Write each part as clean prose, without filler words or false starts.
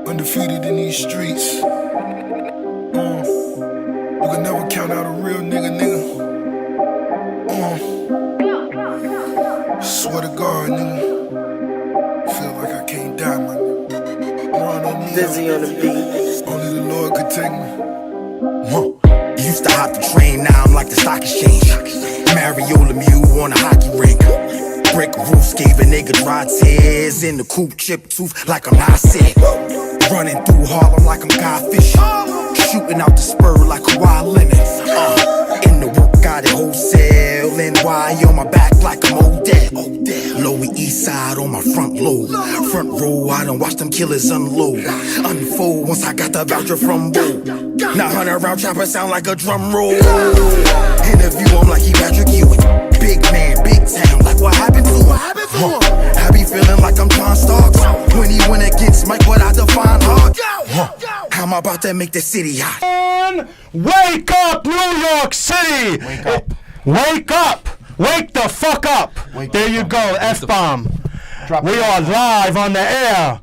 Undefeated in these streets. You can never count out a real nigga. Swear to God, nigga. Feel like I can't die, man. Dizzy on the beat. Only the Lord could take me. Used to hop the train, now I'm like the stock exchange. Mariola Mew on a hockey rink. Brick roofs gave a nigga dry tears. In the coupe, chip tooth like I'm not sick. Running through Harlem like I'm Guy Fisher. Shooting out the spur like Kawhi Leonard. In the work, got it wholesale. NY on my back like I'm Odell. Lower East Side on my front load. Front row, I done watch them killers unload. Unfold once I got the voucher from Bo. Now 100 round chopper sound like a drum roll. Interview him like he Patrick Ewing. Big man, big town, like what happened to him? I be feeling like I'm John Starks. When he went against Mike, what I define hard. How am I about to make the city hot? And wake up, New York City! Wake up. Wake up! Wake the fuck up! There you go, F-bomb. We are live on the air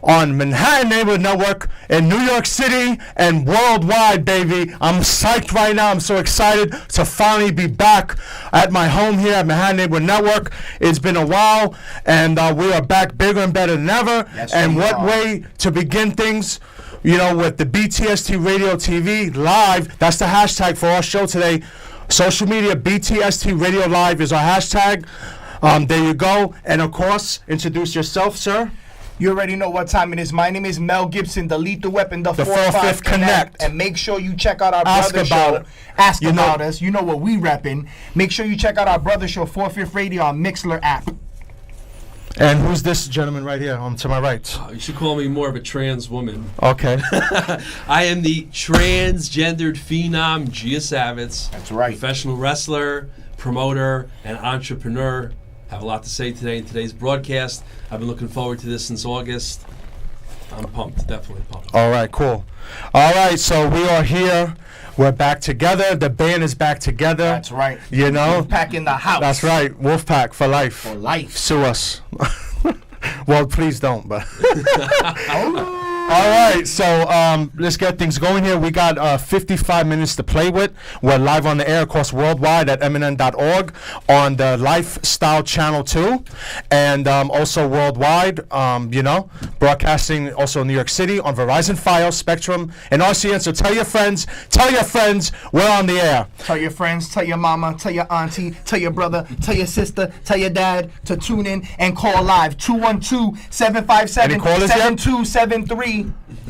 on Manhattan Neighborhood Network in New York City and worldwide, baby. I'm psyched right now. I'm so excited to finally be back at my home here at Manhattan Neighborhood Network. It's been a while, and we are back bigger and better than ever. Yes, and we what are. way to begin things, you know, with the BTSTRADIOTV Live. That's the hashtag for our show today. Social media, BTST Radio Live is our hashtag. There you go. And of course, introduce yourself, sir. You already know what time it is. My name is Mel Gibson, the lethal weapon, the 4-5 Connect. And make sure you check out our Ask brother about show. it. Ask You about know- us. You know what we repping. Make sure you check out our brother show, 4-5 Radio, on Mixler app. And who's this gentleman right here to my right? You should call me more of a trans woman. Okay. I am the transgendered phenom Gia Savitz. That's right. Professional wrestler, promoter, and entrepreneur. Have a lot to say today in today's broadcast. I've been looking forward to this since August. I'm pumped, definitely pumped. All right, cool. All right, so we are here. We're back together. The band is back together. That's right. You know? Pack in the house. That's right. Wolfpack for life. For life. Sue us. Well, please don't, but. All right, so let's get things going here. We got 55 minutes to play with. We're live on the air, of course, worldwide at MNN.org on the Lifestyle Channel 2, and also worldwide, you know, broadcasting also in New York City on Verizon, Fios, Spectrum, and RCN. So tell your friends, we're on the air. Tell your friends, tell your mama, tell your auntie, tell your brother, tell your sister, tell your dad to tune in and call live. 212-757-7273.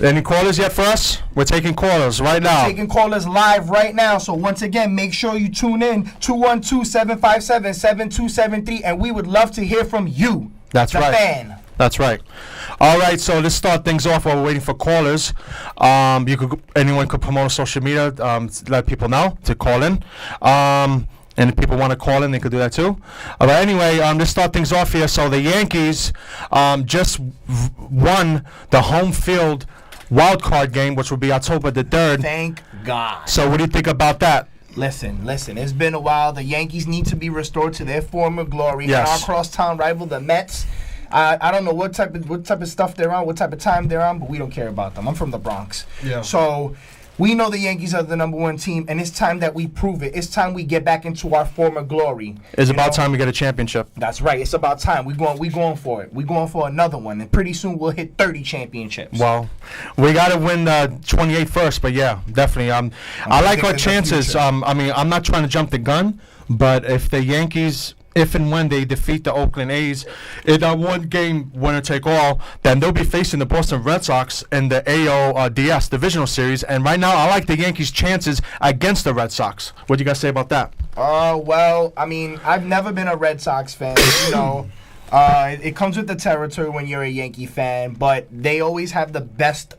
Any callers yet for us? We're taking callers right now. Taking callers live right now. So once again, make sure you tune in. 212-757-7273. And we would love to hear from you. That's the right. fan. That's right. All right, so let's start things off while we're waiting for callers. Anyone could promote on social media, let people know to call in. And if people want to call in, they could do that too. But anyway, let's start things off here. So the Yankees just won the home field wild card game, which will be October the 3rd. Thank God. So what do you think about that? Listen. It's been a while. The Yankees need to be restored to their former glory. Yes. And our crosstown rival, the Mets. I don't know what type of stuff they're on, what type of time they're on, but we don't care about them. I'm from the Bronx. Yeah. So we know the Yankees are the #1 team, and it's time that we prove it. It's time we get back into our former glory. It's about time we get a championship. That's right. It's about time. We going for it. We going for another one, and pretty soon we'll hit 30 championships. Well, we got to win 28 first, but yeah, definitely. I like our chances. I mean, I'm not trying to jump the gun, but if the Yankees, if and when they defeat the Oakland A's in a one-game winner-take-all, then they'll be facing the Boston Red Sox in the ALDS Divisional Series. And right now, I like the Yankees' chances against the Red Sox. What do you guys say about that? Well, I mean, I've never been a Red Sox fan, you know. It comes with the territory when you're a Yankee fan, but they always have the best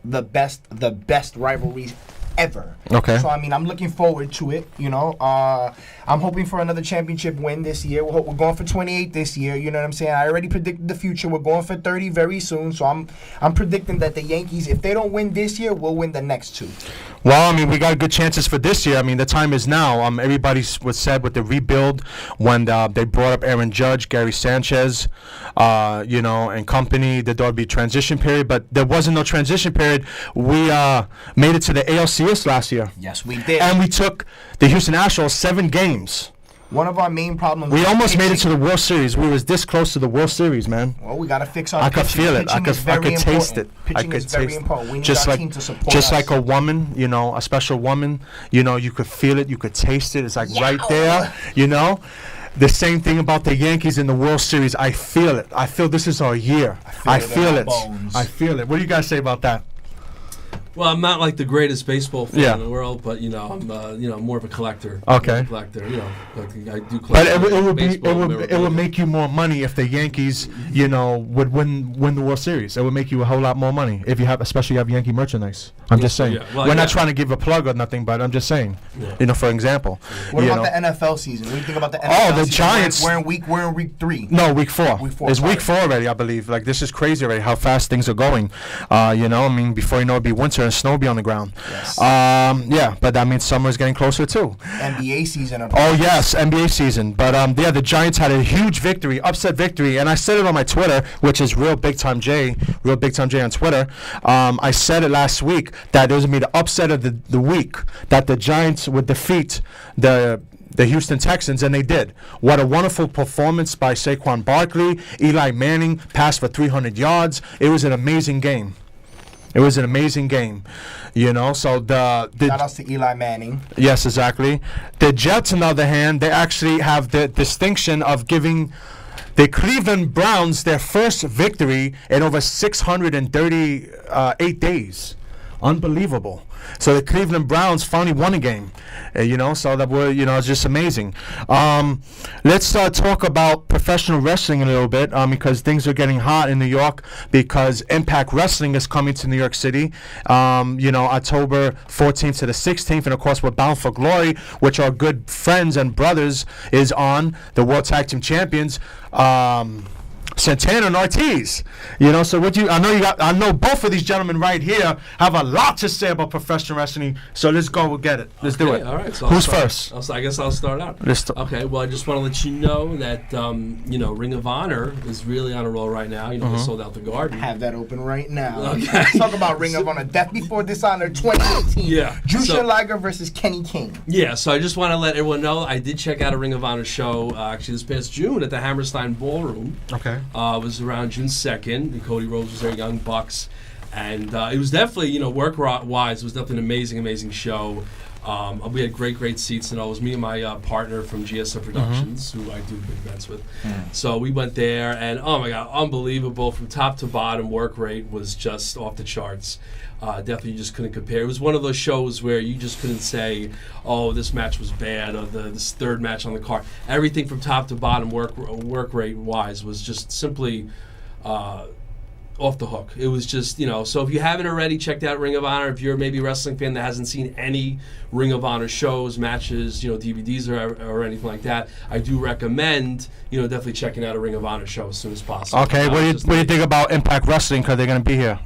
rivalries ever. Okay. So, I mean, I'm looking forward to it, you know. I'm hoping for another championship win this year. We're going for 28 this year, you know what I'm saying? I already predicted the future. We're going for 30 very soon. So I'm predicting that the Yankees, if they don't win this year, will win the next 2. Well, I mean, we got good chances for this year. I mean, the time is now. Everybody was said with the rebuild when they brought up Aaron Judge, Gary Sanchez, you know, and company, that there would be transition period. But there wasn't no transition period. We made it to the ALCS last year. Yes, we did. And we took the Houston Astros 7 games. One of our main problems. We almost made it to the World Series. We was this close to the World Series, man. Well, we got to fix our I could pitching. feel it. I Pitching could taste it. Pitching I could is very taste important. We it. need Just our like, team to support just us. like a woman, you know, a special woman. You know, you could feel it. You could taste it. It's like right there. You know. The same thing about the Yankees in the World Series. I feel it. I feel this is our year. I feel it. I feel it. What do you guys say about that? Well, I'm not like the greatest baseball fan Yeah. in the world, but you know, I'm more of a collector. Okay. I'm a collector, you know, like I do collect. But it it would make you more money if the Yankees, you know, would win the World Series. It would make you a whole lot more money if you have, especially you have Yankee merchandise. I'm just saying. Yeah. Well, We're not trying to give a plug or nothing, but I'm just saying. Yeah. You know, for example. What you about know. the NFL season? What do you think about the NFL Oh, the season? Giants. We're in week 3. No, week 4. Week 4, It's sorry. week 4 already, I believe. Like, this is crazy already how fast things are going. You know, I mean, before you know it, be winter and snow be on the ground. Yes. Yeah, but that means summer is getting closer too. NBA season. Oh yes, NBA season. But yeah, the Giants had a huge victory, upset victory, and I said it on my Twitter, which is Real Big Time J on Twitter. I said it last week that it was gonna be the upset of the week, that the Giants would defeat the Houston Texans, and they did. What a wonderful performance by Saquon Barkley. Eli Manning passed for 300 yards. It was an amazing game. It was an amazing game, you know. So the Shout outs to Eli Manning. Yes, exactly. The Jets, on the other hand, they actually have the distinction of giving the Cleveland Browns their first victory in over 638 days. Unbelievable. So the Cleveland Browns finally won a game, you know, so that were, you know, it's just amazing. Let's talk about professional wrestling a little bit, because things are getting hot in New York, because Impact Wrestling is coming to New York City, you know, October 14th to the 16th, and of course we're Bound for Glory, which our good friends and brothers is on, the World Tag Team Champions, Santana and Ortiz, you know. So I know both of these gentlemen right here have a lot to say about professional wrestling. So let's go, we'll get it. Let's do it. All right. So Who's first? I guess I'll start out. Okay. Well, I just want to let you know that you know, Ring of Honor is really on a roll right now. You know, they sold out the Garden. Have that open right now. Okay. Let's talk about Ring of Honor. Death Before Dishonor 2018. Yeah. Jushin Liger versus Kenny King. Yeah, so I just want to let everyone know I did check out a Ring of Honor show actually this past June at the Hammerstein Ballroom. Okay. It was around June 2nd, and Cody Rhodes was there, Young Bucks, and it was definitely, you know, work-wise, it was definitely an amazing show. We had great seats, and it was me and my partner from GSF Productions, who I do big events with. So we went there, and oh my God, unbelievable. From top to bottom, work rate was just off the charts. Definitely, you just couldn't compare. It was one of those shows where you just couldn't say, "Oh, this match was bad," or this third match on the card. Everything from top to bottom, work rate wise, was just simply off the hook. It was just, you know. So if you haven't already checked out Ring of Honor, if you're maybe a wrestling fan that hasn't seen any Ring of Honor shows, matches, you know, DVDs or anything like that, I do recommend, you know, definitely checking out a Ring of Honor show as soon as possible. Okay. What do you think about Impact Wrestling? Because they're going to be here.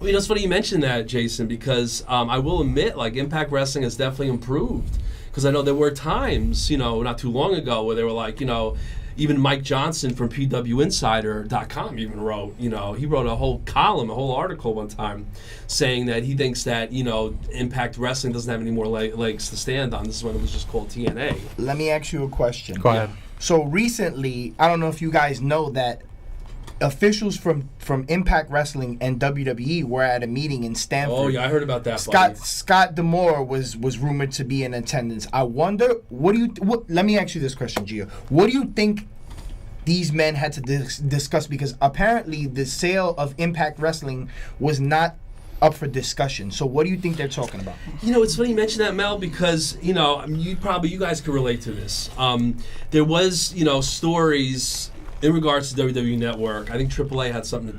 Well, you know, it's funny you mentioned that, Jason, because I will admit, like, Impact Wrestling has definitely improved. Because I know there were times, you know, not too long ago where they were like, you know, even Mike Johnson from PWInsider.com even wrote, you know, he wrote a whole column, a whole article one time saying that he thinks that, you know, Impact Wrestling doesn't have any more legs to stand on. This is when it was just called TNA. Let me ask you a question. Go ahead. So recently, I don't know if you guys know that officials from Impact Wrestling and WWE were at a meeting in Stanford. Oh yeah, I heard about that. Buddy. Scott D'Amore was rumored to be in attendance. I wonder, let me ask you this question, Gio. What do you think these men had to discuss? Because apparently the sale of Impact Wrestling was not up for discussion. So what do you think they're talking about? You know, it's funny you mention that, Mel, because, you know, I mean, you guys could relate to this. There was, you know, stories in regards to WWE Network. I think Triple H had something to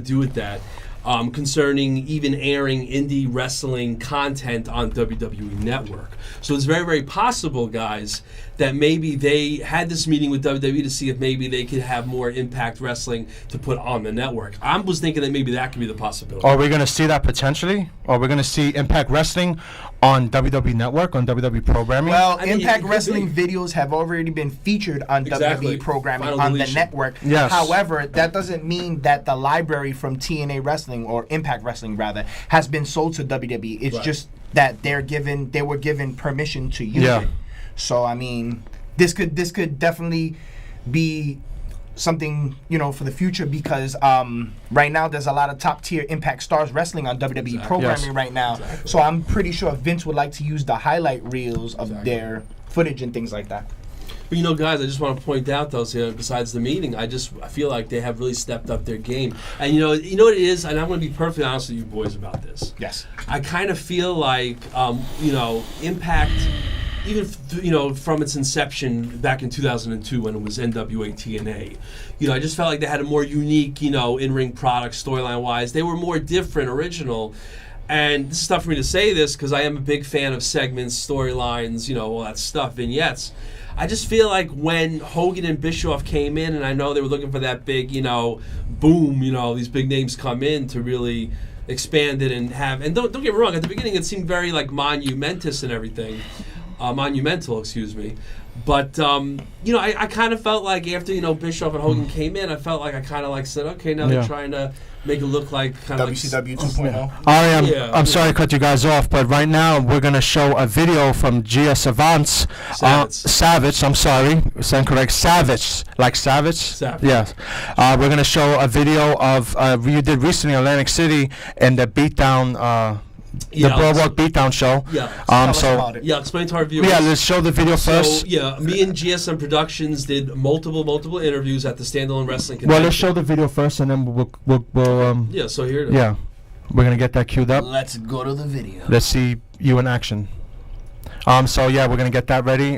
do with that. concerning even airing indie wrestling content on WWE Network. So it's very, very possible, guys, that maybe they had this meeting with WWE to see if maybe they could have more Impact Wrestling to put on the network. I was thinking that maybe that could be the possibility. Are we going to see that potentially? Are we going to see Impact Wrestling on WWE Network, on WWE programming? Well, I mean, Impact it could Wrestling be. videos have already been featured on Exactly. WWE programming Final on deletion. the network. Yes. However, that doesn't mean that the library from TNA Wrestling, or Impact Wrestling rather, has been sold to WWE. It's Right. just that they were given permission to use Yeah. it. So I mean, this could definitely be something, you know, for the future, because right now there's a lot of top tier Impact stars wrestling on WWE programming Yes. right now. So I'm pretty sure Vince would like to use the highlight reels of their footage and things like that. But you know, guys, I just want to point out, though, so, besides the meeting, I feel like they have really stepped up their game. And you know what it is, and I'm going to be perfectly honest with you boys about this. Yes. I kind of feel like, you know, Impact, even from its inception back in 2002 when it was NWA TNA, you know, I just felt like they had a more unique, you know, in-ring product storyline-wise. They were more different, original. And this is tough for me to say this because I am a big fan of segments, storylines, you know, all that stuff, vignettes. I just feel like when Hogan and Bischoff came in, and I know they were looking for that big, you know, boom, you know, these big names come in to really expand it and have. And don't get me wrong, at the beginning it seemed very like monumental, excuse me. But you know, I kind of felt like after, you know, Bischoff and Hogan came in, I felt like I kind of like said, okay, now they're trying to make it look like kind of WCW 2.0. I'm sorry to cut you guys off, but right now we're going to show a video from Gia Savitz. Savitz, I'm sorry. Saying correct. Savitz. Like Savage? Savage. Yes. We're going to show a video of, you did recently in Atlantic City in the beatdown, the Boardwalk Beatdown show. Yeah. Explain to our viewers. Yeah, let's show the video first. So, yeah, me and GSM Productions did multiple interviews at the Standalone Wrestling Convention. Well, let's show the video first, and then we'll yeah, so here it is. Yeah. We're going to get that queued up. Let's go to the video. Let's see you in action. So, yeah, we're going to get that ready.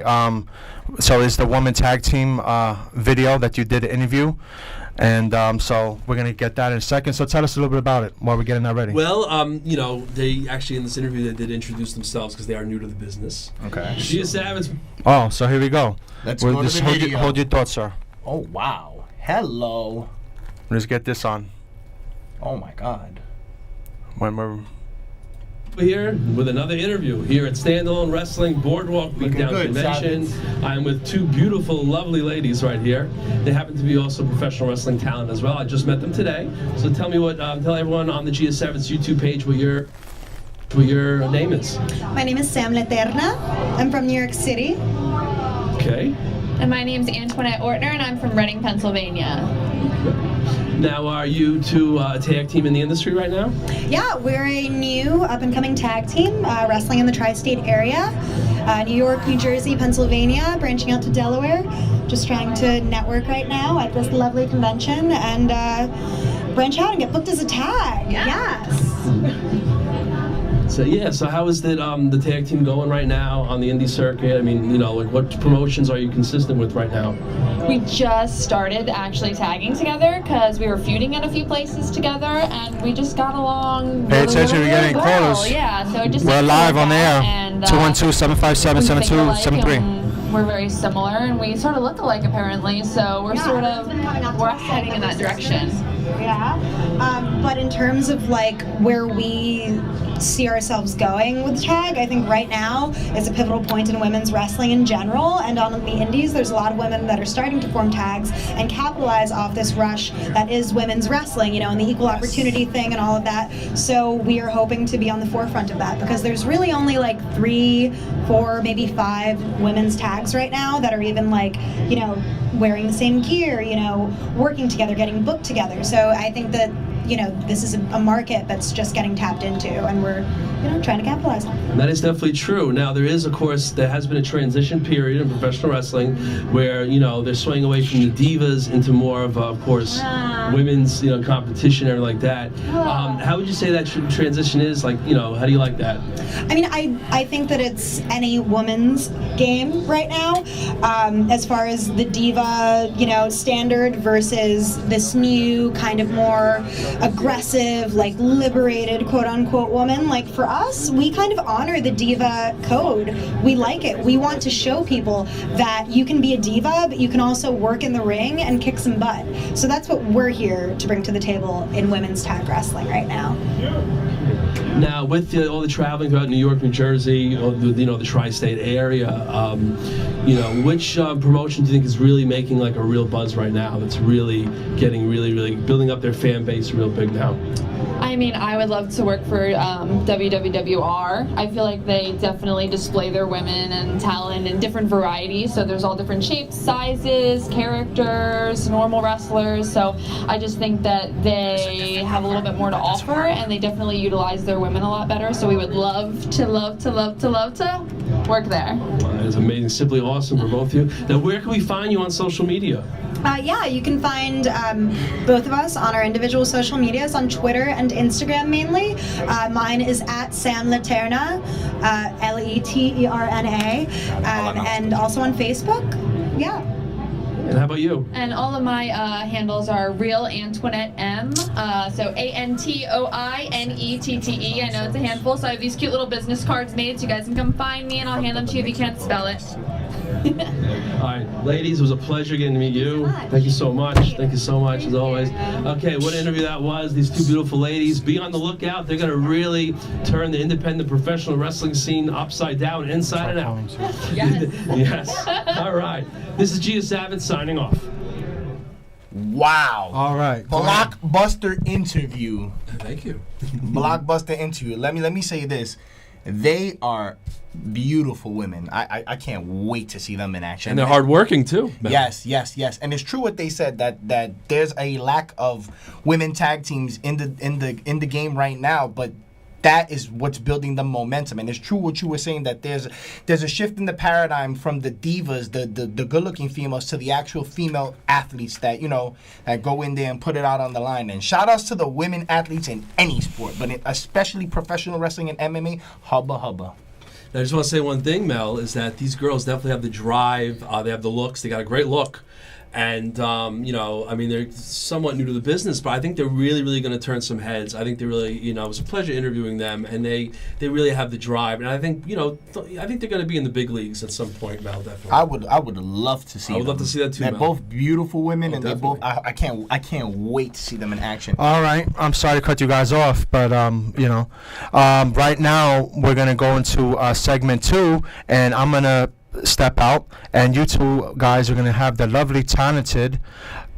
So it's the woman tag team video that you did the interview. And so we're going to get that in a second. So tell us a little bit about it while we're getting that ready. Well, you know, they actually, in this interview, they did introduce themselves because they are new to the business. Okay. Gia Savitz. Oh, so here we go. Let's go to the video. Hold your thoughts, sir. Oh, wow. Hello. Let's get this on. Oh, my God. When we're Here with another interview here at Standalone Wrestling Boardwalk Beatdown good, Convention. I'm with two beautiful, lovely ladies right here. They happen to be also professional wrestling talent as well. I just met them today. So tell me what, tell everyone on the Gia Savitz YouTube page what your name is. My name is Sam Leterna. I'm from New York City. Okay. And my name's Antoinette Ortner, and I'm from Reading, Pennsylvania. Now, are you two a tag team in the industry right now? Yeah, we're a new up-and-coming tag team wrestling in the tri-state area. New York, New Jersey, Pennsylvania, branching out to Delaware. Just trying to network right now at this lovely convention and branch out and get booked as a tag. Yes. So yeah, so how is the tag team going right now on the indie circuit? I mean, you know, like what promotions are you consistent with right now? We just started actually tagging together because we were feuding in a few places together, and we just got along. Pay attention, we're getting well. callers. Yeah, so it just We're live on the air. 212-757-7273. We're very similar, and we sort of look alike apparently. So we're we're heading in that direction. Yeah. But in terms of like where we see ourselves going with tag, I think right now is a pivotal point in women's wrestling in general, and on the indies there's a lot of women that are starting to form tags and capitalize off this rush that is women's wrestling, you know, and the equal opportunity thing and all of that. So we are hoping to be on the forefront of that because there's really only like 3, 4, maybe 5 women's tags right now that are even like, you know, wearing the same gear, you know, working together, getting booked together. So I think that, you know, this is a market that's just getting tapped into, and we're, you know, trying to capitalize on it. And that is definitely true. Now, there is, of course, there has been a transition period in professional wrestling where, you know, they're swaying away from the divas into more of course, women's, you know, competition and like that. How would you say that transition is? Like, you know, how do you like that? I mean, I think that it's any woman's game right now, as far as the diva, you know, standard versus this new kind of more aggressive, like liberated, quote unquote woman. Like for us, we kind of honor the diva code. We like it. We want to show people that you can be a diva, but you can also work in the ring and kick some butt. So that's what we're here to bring to the table in women's tag wrestling right now. Now, with all the traveling throughout New York, New Jersey, or the tri-state area, which promotion do you think is really making like a real buzz right now? That's really getting really building up their fan base real big now. I mean, I would love to work for WWWR. I feel like they definitely display their women and talent in different varieties. So there's all different shapes, sizes, characters, normal wrestlers. So I just think that they have a little bit more to offer, and they definitely utilize their women a lot better. So we would love to work there. That is amazing. Simply awesome for both of you. Now, where can we find you on social media? Yeah, you can find both of us on our individual social medias, on Twitter and Instagram mainly. Mine is at Sam Laterna, Leterna, and also on Facebook. Yeah. And how about you? And all of my handles are Real Antoinette M. So ANTOINETTE. I know it's a handful, so I have these cute little business cards made, so you guys can come find me, and I'll hand them to you if you can't spell it. All right, ladies, it was a pleasure getting to meet you. Thank you so much. Thank you so much, as always. Okay, what an interview that was. These two beautiful ladies. Be on the lookout. They're going to really turn the independent professional wrestling scene upside down, inside and out. Yes. Yes. All right. This is Gia Savitz signing off. Wow. All right. Blockbuster interview. Thank you. Blockbuster interview. Let me say this. They are beautiful women. I can't wait to see them in action. And they're hardworking too. Yes. And it's true what they said, that there's a lack of women tag teams in the game right now, but that is what's building the momentum. And it's true what you were saying, that there's a shift in the paradigm from the divas, the good-looking females, to the actual female athletes that that go in there and put it out on the line. And shout outs to the women athletes in any sport, but especially professional wrestling and MMA. Hubba hubba. I just want to say one thing, Mel, is that these girls definitely have the drive. They have the looks. They got a great look. And, they're somewhat new to the business, but I think they're really going to turn some heads. I think they really, it was a pleasure interviewing them, and they really have the drive. And I think, I think they're going to be in the big leagues at some point, Mel, definitely. I would love to see them. I would love to see that too, They're Mel. both beautiful women, and Definitely. they're both, I can't wait to see them in action. All right. I'm sorry to cut you guys off, but right now we're gonna go into segment 2, and I'm gonna step out, and you two guys are gonna have the lovely, talented,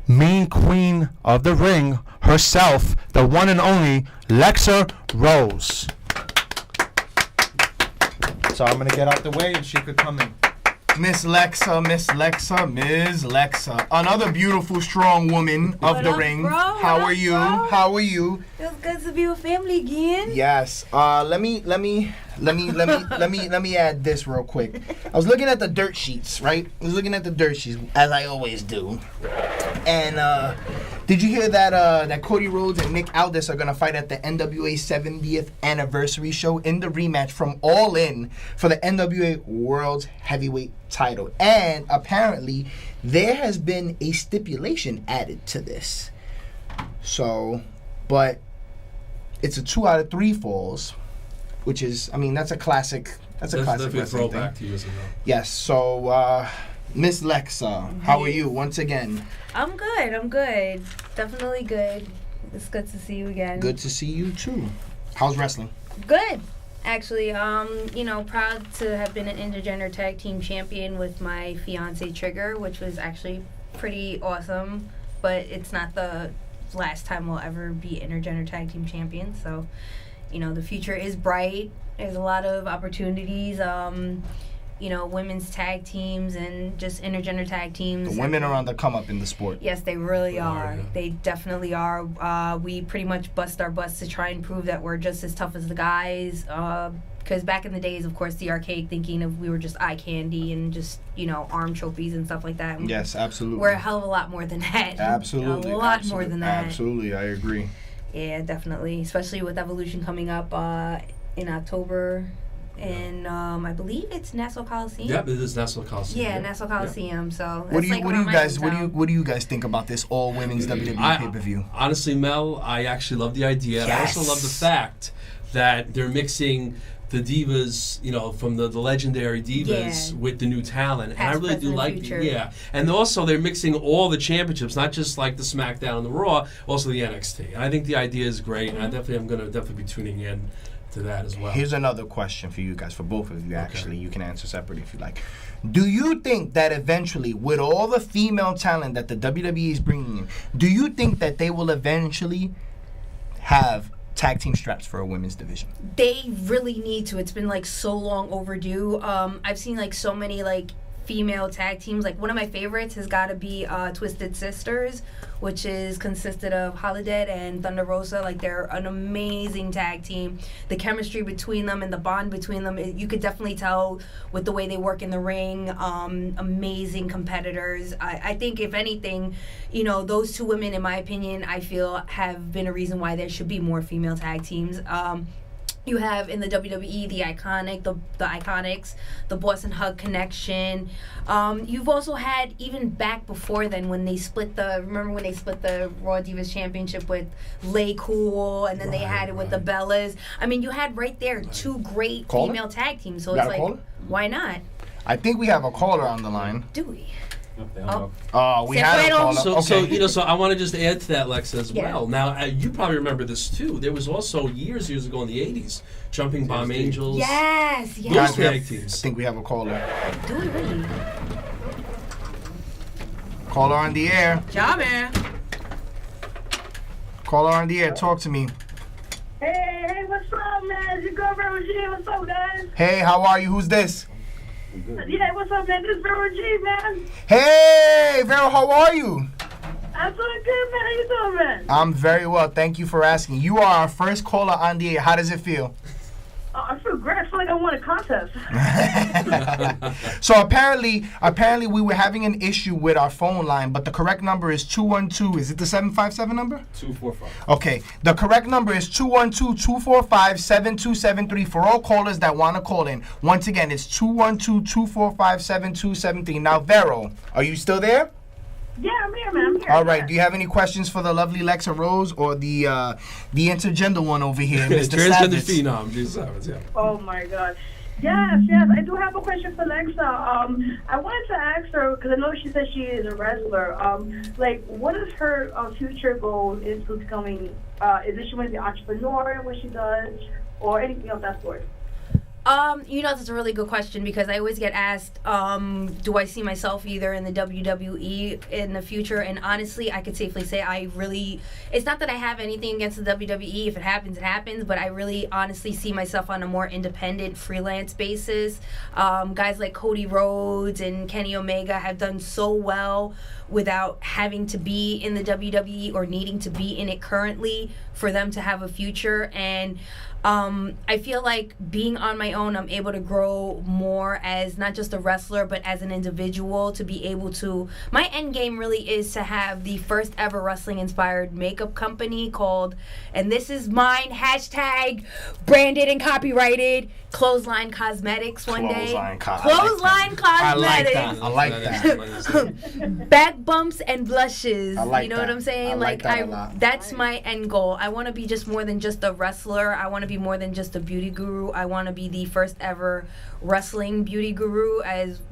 mean queen of the ring herself, the one and only Lexa Rose. So I'm gonna get out the way, and she could come in. Miss Lexa. Another beautiful, strong woman of the ring. Bro? How are you? Bro? How are you? Feels good to be with family again. Yes. Let me add this real quick. I was looking at the dirt sheets, right? As I always do. And did you hear that Cody Rhodes and Nick Aldis are gonna fight at the NWA 70th anniversary show in the rematch from All In for the NWA World's Heavyweight title? And apparently there has been a stipulation added to this. So, but it's a 2 out of 3 falls, which is, that's a classic. That's a classic definitely a wrestling throwback thing. to years ago. Yes. So, Miss Lexa, how are you once again? I'm good. Definitely good. It's good to see you again. Good to see you too. How's wrestling? Good. Actually, proud to have been an intergender tag team champion with my fiance Trigger, which was actually pretty awesome. But it's not the last time we'll ever be intergender tag team champions. So, the future is bright. There's a lot of opportunities. Women's tag teams and just intergender tag teams. The women are on the come up in the sport. Yes, they really are. Yeah. They definitely are. We pretty much bust our butts to try and prove that we're just as tough as the guys. Because back in the days, of course, the archaic thinking of we were just eye candy and just, arm trophies and stuff like that. Yes, absolutely. We're a hell of a lot more than that. Absolutely. A lot more than that. Absolutely, I agree. Yeah, definitely. Especially with Evolution coming up in October. And I believe it's Nassau Coliseum. Yep, it is Nassau Coliseum. Yeah, Nassau Coliseum. So What do that's you like what do you around my guys hometown. what do you guys think about this all women's WWE pay per view? Honestly, Mel, I actually love the idea. And I also love the fact that they're mixing the divas, you know, from the legendary divas with the new talent. And I Past, really do present, like future. And also they're mixing all the championships, not just like the SmackDown and the Raw, also the NXT. And I think the idea is great, and I'm going to definitely be tuning in to that as well. Here's another question for you guys, for both of you actually. You can answer separately if you like. Do you think that eventually, with all the female talent that the WWE is bringing in, do you think that they will eventually have tag team straps for a women's division? They really need to. It's been like so long overdue. I've seen like so many like female tag teams. Like one of my favorites has got to be Twisted Sisters, which is consisted of Holiday and Thunder Rosa. Like they're an amazing tag team. The chemistry between them and the bond between them, you could definitely tell with the way they work in the ring. Amazing competitors. I think if anything, you know, those two women, in my opinion, I feel have been a reason why there should be more female tag teams. You have in the WWE the Iconics, the Boston Hug Connection. You've also had even back before then when they split the Raw Divas Championship with Lay Cool, and then they had it with the Bellas. I mean, you had right there two great female tag teams. So it's like, why not? I think we have a caller on the line. Do we? We had a caller. So I want to just add to that, Lexa, as well. Now, you probably remember this too. There was also years ago in the 80s, Jumping Bomb Angels. Yes. Those tag teams. I think we have a caller. Do we really? Caller on the air. Ja, man. Caller on the air. Talk to me. Hey, what's up, man? It's your girl, Vero G. What's up, guys? Hey, how are you? Who's this? Yeah, what's up, man? This is Vero G, man. Hey, Vero, how are you? I'm doing good, man. How you doing, man? I'm very well. Thank you for asking. You are our first caller on the air. How does it feel? I feel great. I feel like I won a contest. So apparently we were having an issue with our phone line, but the correct number is 212. Is it the 757 number? 245. Okay. The correct number is 212-245-7273 for all callers that want to call in. Once again, it's 212-245-7273. Now, Vero, are you still there? Yeah, I'm here, man. I'm here. All right. Do you have any questions for the lovely Lexa Rose or the intergender one over here, Mr. Transgender Savitz? phenom, Jesus Savitz, yeah. Oh, my God. Yes. I do have a question for Lexa. I wanted to ask her, because I know she said she is a wrestler, what is her future goal into becoming, is it she wants to be an entrepreneur in what she does, or anything of that sort? That's a really good question because I always get asked, do I see myself either in the WWE in the future? And honestly, I could safely say it's not that I have anything against the WWE. If it happens, it happens. But I really honestly see myself on a more independent freelance basis. Guys like Cody Rhodes and Kenny Omega have done so well without having to be in the WWE or needing to be in it currently for them to have a future. And I feel like being on my own, I'm able to grow more as not just a wrestler, but as an individual to be able to. My end game really is to have the first ever wrestling inspired makeup company called, and this is mine, # branded and copyrighted, Clothesline Cosmetics one day. Clothesline Cosmetics. I like that. Back bumps and blushes. I like you know that. what I'm saying? I like that a lot. That's my end goal. I want to be just more than just a wrestler. I want to be more than just a beauty guru. I want to be the first ever wrestling beauty guru.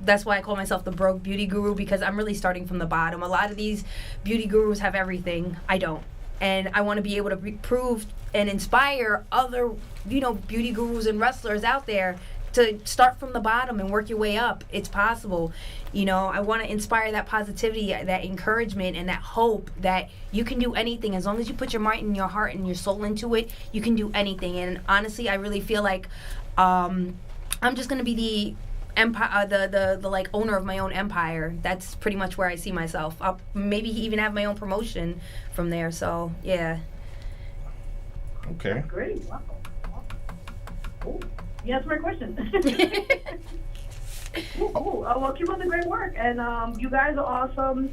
That's why I call myself the broke beauty guru, because I'm really starting from the bottom. A lot of these beauty gurus have everything. I don't. And I want to be able to prove and inspire other, beauty gurus and wrestlers out there to start from the bottom and work your way up. It's possible. I want to inspire that positivity, that encouragement, and that hope that you can do anything. As long as you put your mind and your heart and your soul into it, you can do anything. And honestly, I really feel like I'm just going to be the empire, the owner of my own empire. That's pretty much where I see myself. I'll maybe even have my own promotion from there. So, yeah. Okay. Great. Wow. Cool. You answered my question. Cool. Well, keep up the great work. And you guys are awesome.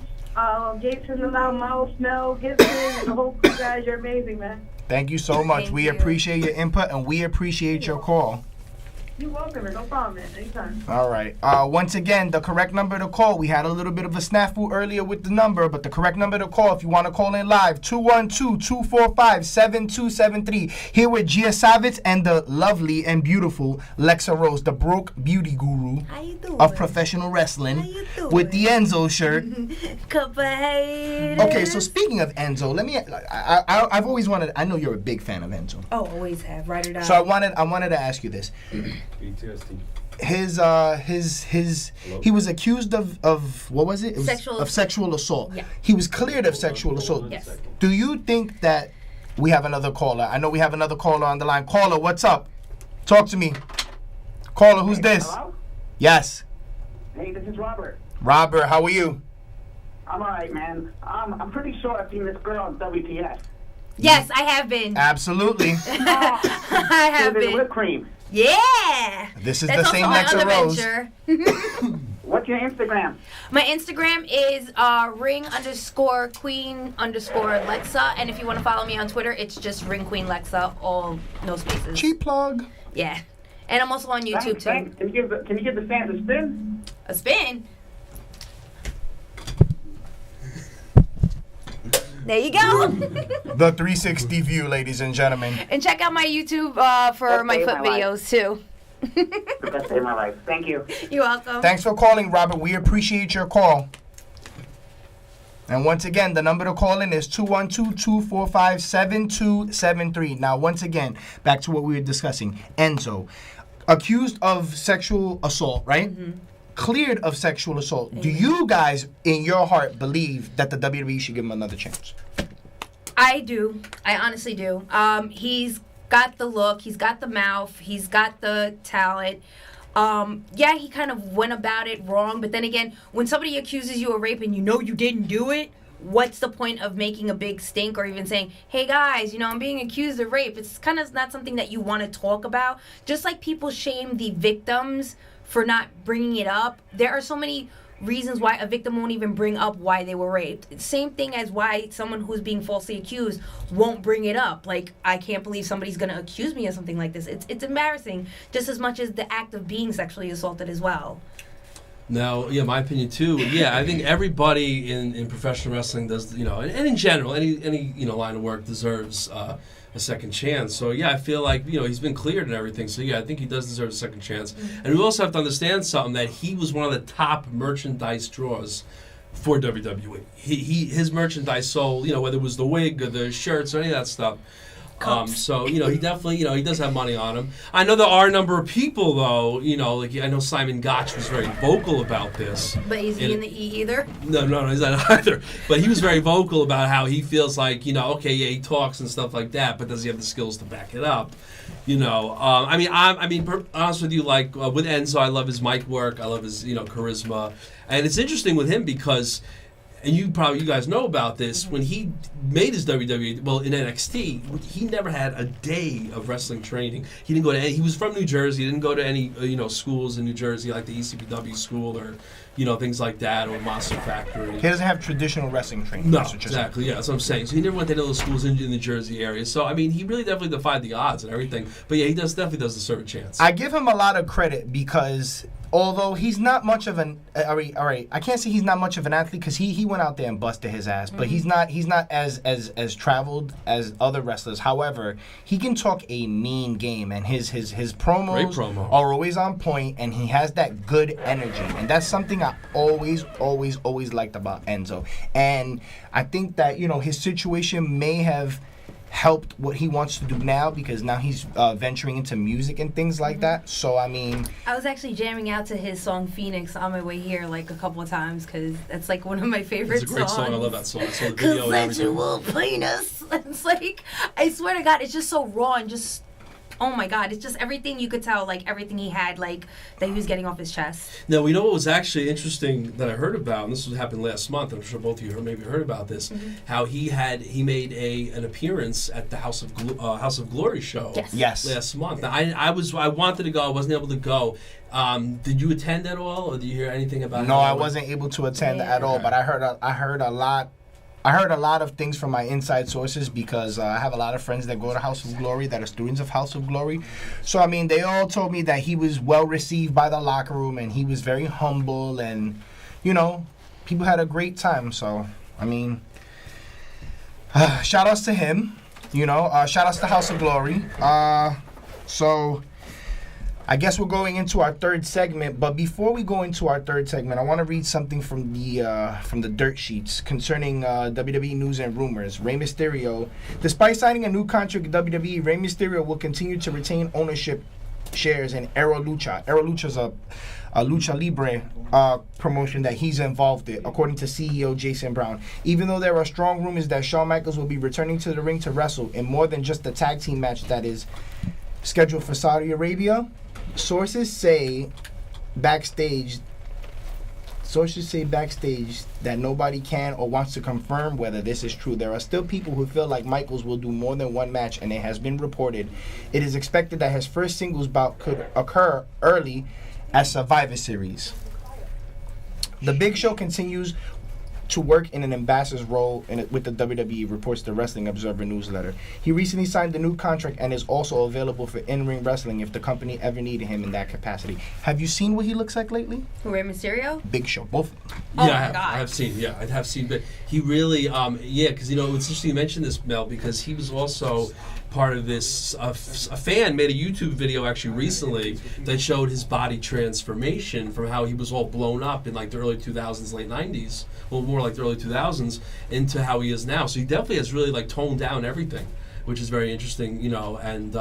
Jason, the Loudmouth, Mel Gibson, and the whole crew, guys, you're amazing, man. Thank you so much. Thank we you. appreciate your input and we appreciate your call. You're welcome, man. No problem, man. Anytime. All right. Once again, the correct number to call. We had a little bit of a snafu earlier with the number, but the correct number to call if you want to call in live, 212-245-7273. Here with Gia Savitz and the lovely and beautiful Lexa Rose, the broke beauty guru How you doing? of professional wrestling, How you doing? with the Enzo shirt. Cup of haters. Okay, so speaking of Enzo, let me. I've always wanted. I know you're a big fan of Enzo. Oh, always have. Right or die. So I wanted to ask you this. BTSTRADIO. He was accused of what was it? It was Sexual sexual assault. Yeah. He was cleared of sexual assault. Yes. Do you think that we have another caller? I know we have another caller on the line. Caller, what's up? Talk to me. Caller, who's this? Hello? Yes. Hey, this is Robert. Robert, how are you? I'm alright, man. I'm pretty sure I've seen this girl on WTS. Yes, I have been. Absolutely. I have With been. whipped cream. Yeah. This is That's the same also my Lexa other Rose. venture. What's your Instagram? My Instagram is ring_queen_Lexa, and if you want to follow me on Twitter, it's just Ring Queen Lexa, all no spaces. Cheap plug. Yeah, and I'm also on YouTube too. Thanks. Can you give the fans a spin? A spin. There you go. The 360 view, ladies and gentlemen. And check out my YouTube for Best my day of foot my life. videos too. The best day of my life. Thank you. You're welcome. Thanks for calling, Robert. We appreciate your call. And once again, the number to call in is 212-245-7273. Now, once again, back to what we were discussing. Enzo, accused of sexual assault, right? Mm-hmm. Cleared of sexual assault. Do you guys, in your heart, believe that the WWE should give him another chance? I do. I honestly do. He's got the look. He's got the mouth. He's got the talent. Yeah, he kind of went about it wrong. But then again, when somebody accuses you of rape and you know you didn't do it, what's the point of making a big stink or even saying, hey guys, I'm being accused of rape? It's kind of not something that you want to talk about. Just like people shame the victims for not bringing it up, there are so many reasons why a victim won't even bring up why they were raped. Same thing as why someone who's being falsely accused won't bring it up. Like, I can't believe somebody's going to accuse me of something like this. It's embarrassing just as much as the act of being sexually assaulted as well. Now, yeah, my opinion too. Yeah, I think everybody in professional wrestling does, and in general, any line of work deserves a second chance. So yeah, I feel like he's been cleared and everything. So yeah, I think he does deserve a second chance. Mm-hmm. And we also have to understand something, that he was one of the top merchandise draws for WWE. His merchandise sold, whether it was the wig or the shirts or any of that stuff. So he definitely he does have money on him. I know there are a number of people though, like I know Simon Gotch was very vocal about this. But is he in the E either? No, he's not either. But he was very vocal about how he feels like okay, yeah, he talks and stuff like that, but does he have the skills to back it up? Honest with you, like with Enzo, I love his mic work, I love his charisma, and it's interesting with him because. And you guys know about this, when he made his WWE, in NXT, he never had a day of wrestling training. He didn't go to any, he was from New Jersey, he didn't go to any, schools in New Jersey, like the ECPW school or, things like that, or Monster Factory. He doesn't have traditional wrestling training. No, exactly, yeah, that's what I'm saying. So he never went to any of those schools in the Jersey area. So, he really definitely defied the odds and everything. But yeah, he definitely does deserve a chance. I give him a lot of credit because although he's not much of an all right, I can't say he's not much of an athlete because he went out there and busted his ass, but he's not as traveled as other wrestlers. However, he can talk a mean game, and his promos are always on point, and he has that good energy, and that's something I always liked about Enzo. And I think that his situation may have helped what he wants to do now, because now he's venturing into music and things like that. So I was actually jamming out to his song Phoenix on my way here like a couple of times, because that's like one of my favorite songs. It's a great song. I love that song. I saw the video and everything. Consensual penis. It's like, I swear to God, it's just so raw and just, oh my God, it's just everything you could tell, like everything he had, like that he was getting off his chest. Now, what was actually interesting that I heard about, and this happened last month, I'm sure both of you maybe heard about this, how he made an appearance at the House of Glory show last month. Now, I wanted to go, I wasn't able to go. Did you attend at all, or did you hear anything about it? No, I wasn't able to attend at all, but I heard a lot I heard a lot of things from my inside sources because I have a lot of friends that go to House of Glory that are students of House of Glory. So, I mean, they all told me that he was well received by the locker room and he was very humble and, you know, people had a great time. So, I mean, shout outs to him, you know, shout outs to House of Glory. So, I guess we're going into our third segment, but before we go into our third segment, I want to read something from the dirt sheets concerning WWE news and rumors. Rey Mysterio, despite signing a new contract with WWE, Rey Mysterio will continue to retain ownership shares in Aero Lucha. Aero Lucha is a Lucha Libre promotion that he's involved in, according to CEO Jason Brown. Even though there are strong rumors that Shawn Michaels will be returning to the ring to wrestle in more than just the tag team match that is scheduled for Saudi Arabia, sources say backstage that nobody can or wants to confirm whether this is true. There are still people who feel like Michaels will do more than one match, and it has been reported it is expected that his first singles bout could occur early at Survivor Series. The Big Show continues to work in an ambassador's role with the WWE, reports the Wrestling Observer newsletter. He recently signed a new contract and is also available for in-ring wrestling if the company ever needed him in that capacity. Have you seen what he looks like lately? Rey Mysterio? Big Show, both. Yeah, I have seen. Yeah, I have seen. But he really, because you know, it's interesting you mentioned this, Mel, because he was also part of this. A fan made a YouTube video actually recently that showed his body transformation from how he was all blown up in like the early 2000s, late 90s, well, more like the early 2000s, into how he is now. So he definitely has really like toned down everything, which is very interesting, you know. And